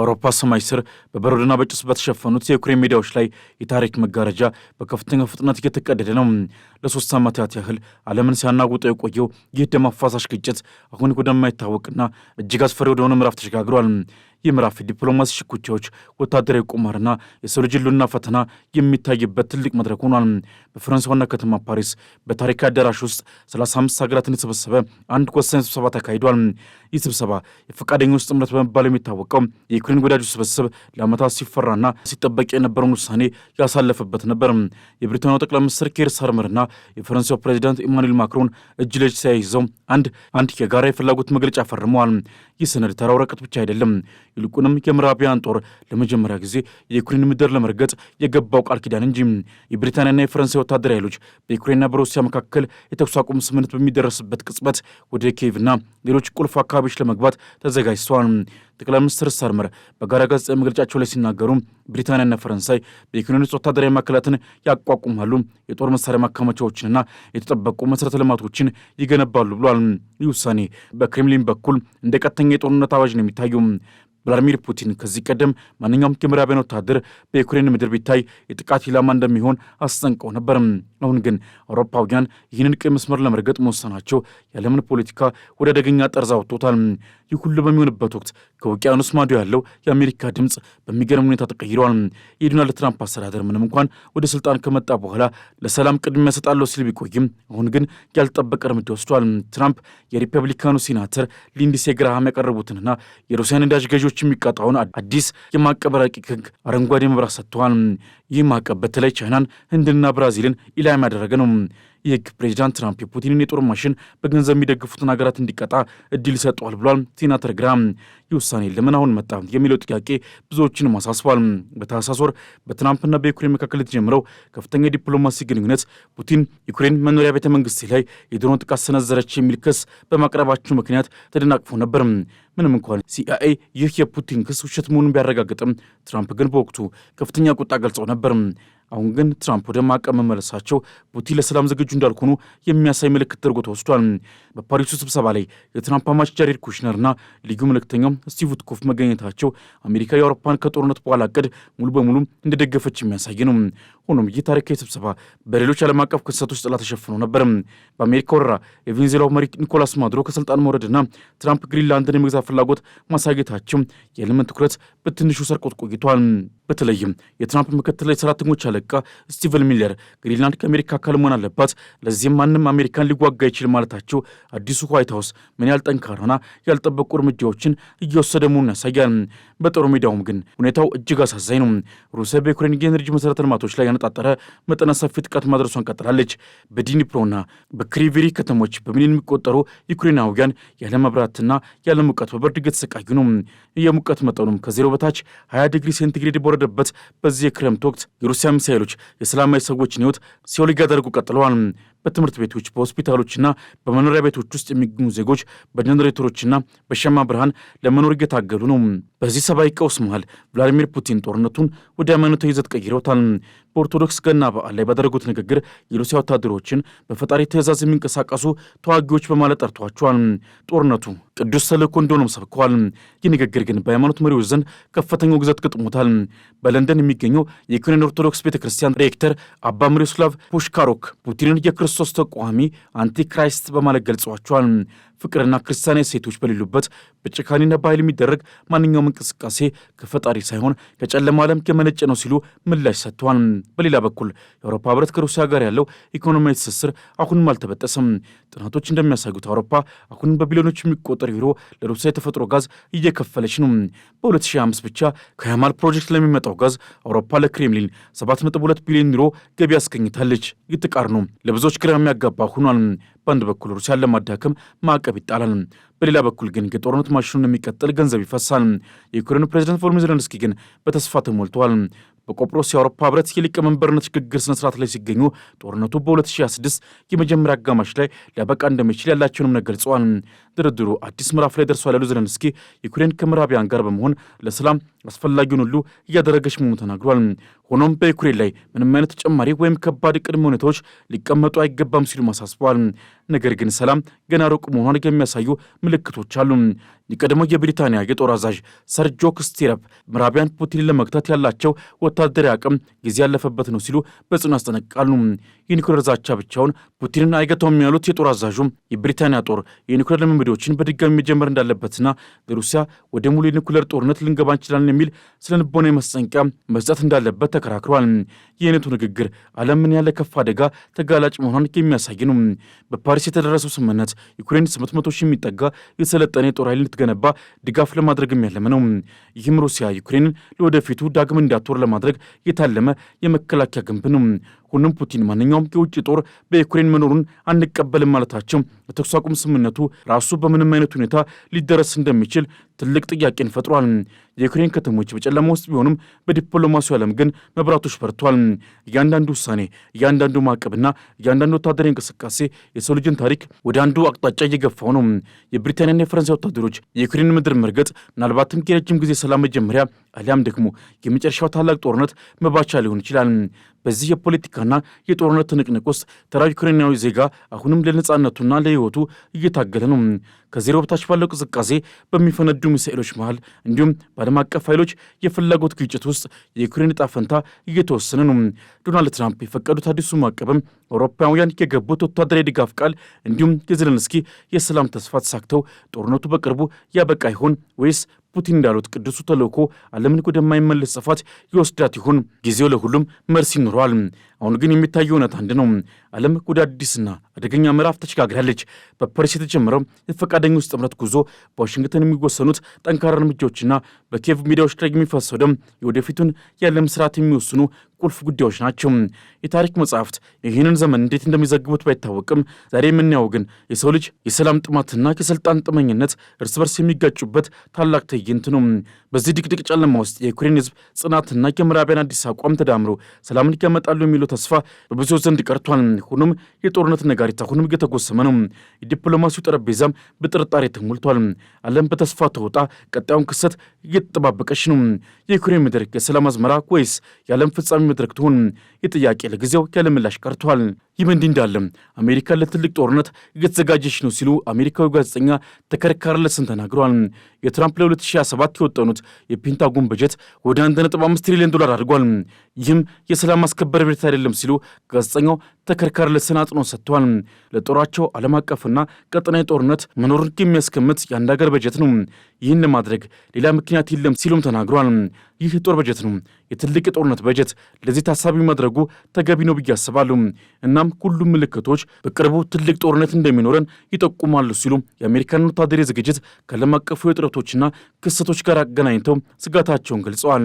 በአውሮፓ ሰማይ ስር በበረዶና በጭስ በተሸፈኑት የዩክሬን ሜዳዎች ላይ የታሪክ መጋረጃ በከፍተኛ ፍጥነት እየተቀደደ ነው። ለ3 ዓመታት ያህል ዓለምን ሲያናውጠው የቆየው ይህ ደም አፋሳሽ ግጭት አሁን ወደማይታወቅና እጅግ አስፈሪ ወደሆነ ምዕራፍ ተሸጋግሯል። ይህ ምዕራፍ የዲፕሎማሲ ሽኩቻዎች፣ ወታደራዊ ቁማርና የሰው ልጅ ሕልውና ፈተና የሚታይበት ትልቅ መድረክ ሆኗል። በፈረንሳይ ዋና ከተማ ፓሪስ በታሪካዊ አዳራሽ ውስጥ 35 ሀገራትን የተሰበሰበ አንድ ወሳኝ ስብሰባ ተካሂዷል። ይህ ስብሰባ የፈቃደኞች ጥምረት በመባል የሚታወቀው የዩክሬን ወዳጆች ስብስብ ለዓመታት ሲፈራና ሲጠበቅ የነበረውን ውሳኔ ያሳለፈበት ነበር። የብሪታንያው ጠቅላይ ሚኒስትር ኬር ስታርመርና የፈረንሳዩ ፕሬዚዳንት ኢማኑኤል ማክሮን እጅ ለእጅ ተያይዘው አንድ የጋራ የፍላጎት መግለጫ ፈርመዋል። ይህ ሰነድ ተራ ወረቀት ብቻ አይደለም። ይልቁንም የምዕራባውያን ጦር ለመጀመሪያ ጊዜ የዩክሬን ምድር ለመርገጥ የገባው ቃል ኪዳን እንጂ። የብሪታንያና የፈረንሳይ ወታደራዊ ኃይሎች በዩክሬንና በሩሲያ መካከል የተኩስ አቁም ስምምነት በሚደረስበት ቅጽበት ወደ ኪየቭና ሌሎች ቁልፍ አካባቢዎች ለመግባት ተዘጋጅተዋል። ጠቅላይ ሚኒስትር ስታርመር በጋራ ጋዜጣዊ መግለጫቸው ላይ ሲናገሩ ብሪታንያና ፈረንሳይ በዩክሬን ውስጥ ወታደራዊ ማዕከላትን ያቋቁማሉ፣ የጦር መሳሪያ ማከማቻዎችንና የተጠበቁ መሠረተ ልማቶችን ይገነባሉ ብሏል። ይህ ውሳኔ በክሬምሊን በኩል እንደ ቀጥተኛ የጦርነት አዋጅ ነው የሚታየው። ቭላዲሚር ፑቲን ከዚህ ቀደም ማንኛውም የምዕራባውያን ወታደር በዩክሬን ምድር ቢታይ የጥቃት ኢላማ እንደሚሆን አስጠንቀው ነበር። አሁን ግን አውሮፓውያን ይህንን ቀይ መስመር ለመርገጥ መወሰናቸው የዓለምን ፖለቲካ ወደ አደገኛ ጠርዝ አውጥቶታል። ይህ ሁሉ በሚሆንበት ወቅት ከውቅያኖስ ማዶ ያለው የአሜሪካ ድምፅ በሚገርም ሁኔታ ተቀይሯል። የዶናልድ ትራምፕ አስተዳደር ምንም እንኳን ወደ ስልጣን ከመጣ በኋላ ለሰላም ቅድሚያ እሰጣለሁ ሲል ቢቆይም አሁን ግን ያልጠበቀ እርምጃ ወስዷል። ትራምፕ የሪፐብሊካኑ ሴናተር ሊንድሴ ግራሃም ያቀረቡትንና የሩሲያ ነዳጅ ገዢዎች የሚቀጣውን አዲስ የማዕቀብ ረቂቅ ሕግ አረንጓዴ መብራት ሰጥተዋል። ይህ ማዕቀብ በተለይ ቻይናን፣ ህንድና ብራዚልን ኢላማ ያደረገ ነው። ይህ ሕግ ፕሬዚዳንት ትራምፕ የፑቲንን የጦር ማሽን በገንዘብ የሚደግፉትን ሀገራት እንዲቀጣ እድል ይሰጠዋል ብሏል ሴናተር ግራሃም። ይህ ውሳኔ ለምን አሁን መጣ የሚለው ጥያቄ ብዙዎችንም አሳስቧል። በታህሳስ ወር በትራምፕና በዩክሬን መካከል የተጀመረው ከፍተኛ የዲፕሎማሲ ግንኙነት ፑቲን ዩክሬን መኖሪያ ቤተ መንግስት ላይ የድሮን ጥቃት ሰነዘረች የሚል ክስ በማቅረባቸው ምክንያት ተደናቅፎ ነበር። ምንም እንኳን ሲአይኤ ይህ የፑቲን ክስ ውሸት መሆኑን ቢያረጋግጥም ትራምፕ ግን በወቅቱ ከፍተኛ ቁጣ ገልጸው ነበር። አሁን ግን ትራምፕ ወደ ማዕቀብ መመለሳቸው ፑቲን ለሰላም ዝግጁ እንዳልሆኑ የሚያሳይ ምልክት ተደርጎ ተወስዷል። በፓሪሱ ስብሰባ ላይ የትራምፕ አማች ጃሬድ ኩሽነርና ልዩ መልእክተኛው ስቲቭ ዊትኮፍ መገኘታቸው አሜሪካ የአውሮፓን ከጦርነት በኋላ ዕቅድ ሙሉ በሙሉ እንደደገፈች የሚያሳይ ነው። ሆኖም ይህ ታሪካዊ ስብሰባ በሌሎች ዓለም አቀፍ ክስተቶች ጥላ ተሸፍኖ ነበር። በአሜሪካ ወረራ የቬኔዙዌላው መሪ ኒኮላስ ማዱሮ ከስልጣን መውረድና ትራምፕ ግሪንላንድን የመግዛት ፍላጎት ማሳየታቸው የዓለምን ትኩረት በትንሹ ሰርቆት ቆይቷል። በተለይም የትራምፕ ምክትል የሰራተኞች አለቃ ስቲቨን ሚለር ግሪንላንድ ከአሜሪካ አካል መሆን አለባት፣ ለዚህም ማንም አሜሪካን ሊዋጋ ይችል ማለታቸው አዲሱ ዋይት ሀውስ ምን ያህል ጠንካራና ያልጠበቁ እርምጃዎችን እየወሰደ መሆኑን ያሳያል። በጦር ሜዳውም ግን ሁኔታው እጅግ አሳዛኝ ነው። ሩሲያ በዩክሬን የኤነርጂ መሠረተ ልማቶች ላይ ያነጣጠረ መጠነ ሰፊ ጥቃት ማድረሷን ቀጥላለች። በዲኒፕሮና በክሪቪሪ ከተሞች በሚሊዮን የሚቆጠሩ ዩክሬናውያን ያለ መብራትና ያለ ሙቀት በብርድ እየተሰቃዩ ነው። የሙቀት መጠኑም ከዜሮ በታች 20 ዲግሪ ሴንቲግሬድ በወረደበት በዚህ የክረምት ወቅት የሩሲያ ሚሳይሎች የሰላማዊ ሰዎችን ሕይወት ሲኦል እያደረጉ ቀጥለዋል። በትምህርት ቤቶች፣ በሆስፒታሎችና በመኖሪያ ቤቶች ውስጥ የሚገኙ ዜጎች በጀነሬተሮችና በሻማ ብርሃን ለመኖር እየታገሉ ነው። በዚህ ሰብአዊ ቀውስ መሃል ቭላዲሚር ፑቲን ጦርነቱን ወደ ሃይማኖታዊ ይዘት ቀይረውታል። በኦርቶዶክስ ገና በዓል ላይ ባደረጉት ንግግር የሩሲያ ወታደሮችን በፈጣሪ ትእዛዝ የሚንቀሳቀሱ ተዋጊዎች በማለት ጠርተዋቸዋል። ጦርነቱ ቅዱስ ተልእኮ እንደሆነም ሰብከዋል። ይህ ንግግር ግን በሃይማኖት መሪዎች ዘንድ ከፍተኛ ውግዘት ገጥሞታል። በለንደን የሚገኘው የዩክሬን ኦርቶዶክስ ቤተክርስቲያን ሬክተር አባ ሚሮስላቭ ፑሽካሮክ ፑቲንን የክርስቶስ ተቃዋሚ አንቲክራይስት በማለት ገልጸዋቸዋል። ፍቅርና ክርስቲያናዊ ሴቶች በሌሉበት በጭካኔና በኃይል የሚደረግ ማንኛውም እንቅስቃሴ ከፈጣሪ ሳይሆን ከጨለማ ዓለም የመነጨ ነው ሲሉ ምላሽ ሰጥተዋል። በሌላ በኩል የአውሮፓ ሕብረት ከሩሲያ ጋር ያለው ኢኮኖሚያዊ ትስስር አሁንም አልተበጠሰም። ጥናቶች እንደሚያሳዩት አውሮፓ አሁንም በቢሊዮኖች የሚቆጠር ዩሮ ለሩሲያ የተፈጥሮ ጋዝ እየከፈለች ነው። በ2005 ብቻ ከያማል ፕሮጀክት ለሚመጣው ጋዝ አውሮፓ ለክሬምሊን 7.2 ቢሊዮን ዩሮ ገቢ አስገኝታለች። ይህ ተቃርኖ ለብዙዎች ግራ የሚያጋባ ሆኗል። በአንድ በኩል ሩሲያን ለማዳከም ማዕቀብ ይጣላል፣ በሌላ በኩል ግን የጦርነት ማሽኑን የሚቀጥል ገንዘብ ይፈሳል። የዩክሬኑ ፕሬዚዳንት ቮሎዲሚር ዜሌንስኪ ግን በተስፋ ተሞልተዋል። በቆጵሮስ የአውሮፓ ሕብረት የሊቀመንበርነት ሽግግር ስነስርዓት ላይ ሲገኙ ጦርነቱ በ2026 የመጀመሪያ አጋማሽ ላይ ሊያበቃ እንደሚችል ያላቸውን እምነት ገልጸዋል። ድርድሩ አዲስ ምዕራፍ ላይ ደርሷል ያሉ ዜሌንስኪ ዩክሬን ከምዕራባውያን ጋር በመሆን ለሰላም አስፈላጊውን ሁሉ እያደረገች መሆኑ ተናግሯል። ሆኖም በዩክሬን ላይ ምንም አይነት ተጨማሪ ወይም ከባድ ቅድመ ሁኔታዎች ሊቀመጡ አይገባም ሲሉ አሳስበዋል። ነገር ግን ሰላም ገና ሩቅ መሆኗን የሚያሳዩ ምልክቶች አሉ። የቀድሞው የብሪታንያ የጦር አዛዥ ሰር ጆክ ስቲረፕ ምዕራባውያን ፑቲንን ለመግታት ያላቸው ወታደራዊ አቅም ጊዜ ያለፈበት ነው ሲሉ በጽኑ ያስጠነቅቃሉ። የኒውክሌር ዛቻ ብቻውን ፑቲንን አይገታውም ያሉት የጦር አዛዡ የብሪታንያ ጦር የኒውክሌር ልምምዶችን በድጋሚ መጀመር እንዳለበትና በሩሲያ ወደ ሙሉ የኒውክሌር ጦርነት ልንገባ እንችላለን የሚል ስለ ልቦናዊ ማስጠንቀቂያ መስጠት እንዳለበት ተከራክሯል። የአይነቱ ንግግር ዓለም ምን ያለ ከፍ አደጋ ተጋላጭ መሆኗን የሚያሳይ ነው። በፓሪስ የተደረሰው ስምምነት ዩክሬን 800 ሺህ የሚጠጋ የሰለጠነ የጦር ኃይል እንድትገነባ ድጋፍ ለማድረግም ያለመ ነው። ይህም ሩሲያ ዩክሬንን ለወደፊቱ ዳግም እንዳትወር ለማድረግ የታለመ የመከላከያ ግንብ ነው። ሆኖም ፑቲን ማንኛውም የውጭ ጦር በዩክሬን መኖሩን አንቀበልም ማለታቸው የተኩስ አቁም ስምምነቱ ራሱ በምንም አይነት ሁኔታ ሊደረስ እንደሚችል ትልቅ ጥያቄን ፈጥሯል። የዩክሬን ከተሞች በጨለማ ውስጥ ቢሆኑም በዲፕሎማሲው ዓለም ግን መብራቶች በርቷል። እያንዳንዱ ውሳኔ፣ እያንዳንዱ ማዕቀብና እያንዳንዱ ወታደራዊ እንቅስቃሴ የሰው ልጅን ታሪክ ወደ አንዱ አቅጣጫ እየገፋው ነው። የብሪታንያና የፈረንሳይ ወታደሮች የዩክሬን ምድር መርገጥ ምናልባትም የረጅም ጊዜ ሰላም መጀመሪያ አሊያም ደግሞ የመጨረሻው ታላቅ ጦርነት መባቻ ሊሆን ይችላል። በዚህ የፖለቲካና የጦርነት ትንቅንቅ ውስጥ ተራ ዩክሬናዊ ዜጋ አሁንም ለነጻነቱና ለሕይወቱ እየታገለ ነው። ከዜሮ በታች ባለው ቅዝቃዜ በሚፈነዱ ሚሳኤሎች መሃል እንዲሁም በዓለም አቀፍ ኃይሎች የፍላጎት ግጭት ውስጥ የዩክሬን ዕጣ ፈንታ እየተወሰነ ነው። ዶናልድ ትራምፕ የፈቀዱት አዲሱ ማዕቀብም አውሮፓውያን የገቡት ወታደራዊ ድጋፍ ቃል እንዲሁም የዜሌንስኪ የሰላም ተስፋ ተሳክተው ጦርነቱ በቅርቡ ያበቃ ይሆን ወይስ ፑቲን እንዳሉት ቅዱሱ ተልእኮ ዓለምን ወደማይመለስ ጥፋት ይወስዳት ይሆን? ጊዜው ለሁሉም መልስ ይኖረዋል። አሁን ግን የሚታየው እውነት አንድ ነው። ዓለም ወደ አዲስና አደገኛ ምዕራፍ ተሸጋግራለች። በፓሪስ የተጀመረው የፈቃደኞች ጥምረት ጉዞ፣ በዋሽንግተን የሚወሰኑት ጠንካራ እርምጃዎችና በኪየቭ ሚዲያዎች ላይ የሚፈሰው ደም የወደፊቱን የዓለም ስርዓት የሚወስኑ ቁልፍ ጉዳዮች ናቸው። የታሪክ መጽሐፍት ይህንን ዘመን እንዴት እንደሚዘግቡት ባይታወቅም ዛሬ የምናየው ግን የሰው ልጅ የሰላም ጥማትና የስልጣን ጥመኝነት እርስ በርስ የሚጋጩበት ታላቅ ትዕይንት ነው። በዚህ ድቅድቅ ጨለማ ውስጥ የዩክሬን ሕዝብ ጽናትና የምዕራባውያን አዲስ አቋም ተዳምሮ ሰላምን ያመጣሉ የሚለው ተስፋ በብዙዎች ዘንድ ቀርቷል። ሆኖም የጦርነት ነጋሪት አሁንም እየተጎሰመ ነው። የዲፕሎማሲው ጠረጴዛም በጥርጣሬ ተሞልቷል። ዓለም በተስፋ ተውጣ ቀጣዩን ክስተት እየተጠባበቀች ነው። የዩክሬን ምድር የሰላም አዝመራ ወይስ የዓለም ፍጻሜ መድረክ ትሆን? የጥያቄ ለጊዜው ያለ ምላሽ ቀርቷል። ይህ በእንዲህ እንዳለ አሜሪካ ለትልቅ ጦርነት እየተዘጋጀች ነው ሲሉ አሜሪካዊ ጋዜጠኛ ተከር ካርለሰን ተናግረዋል። የትራምፕ ለ2027 የወጠኑት የፔንታጎን በጀት ወደ 1.5 ትሪሊዮን ዶላር አድርጓል። ይህም የሰላም ማስከበር በጀት አይደለም ሲሉ ጋዜጠኛው ተከር ካርለሰን አጽንኦት ሰጥተዋል። ለጦራቸው ዓለም አቀፍና ቀጠናዊ ጦርነት መኖሩን የሚያስቀምጥ የአንድ ሀገር በጀት ነው። ይህን ለማድረግ ሌላ ምክንያት የለም ሲሉም ተናግረዋል። ይህ የጦር በጀት ነው፣ የትልቅ የጦርነት በጀት። ለዚህ ታሳቢ ማድረጉ ተገቢ ነው ብዬ አስባለሁ። እናም ሁሉም ምልክቶች በቅርቡ ትልቅ ጦርነት እንደሚኖረን ይጠቁማሉ ሲሉ የአሜሪካን ወታደራዊ ዝግጅት ከዓለም አቀፉ የጥረቶችና ክስተቶች ጋር አገናኝተው ስጋታቸውን ገልጸዋል።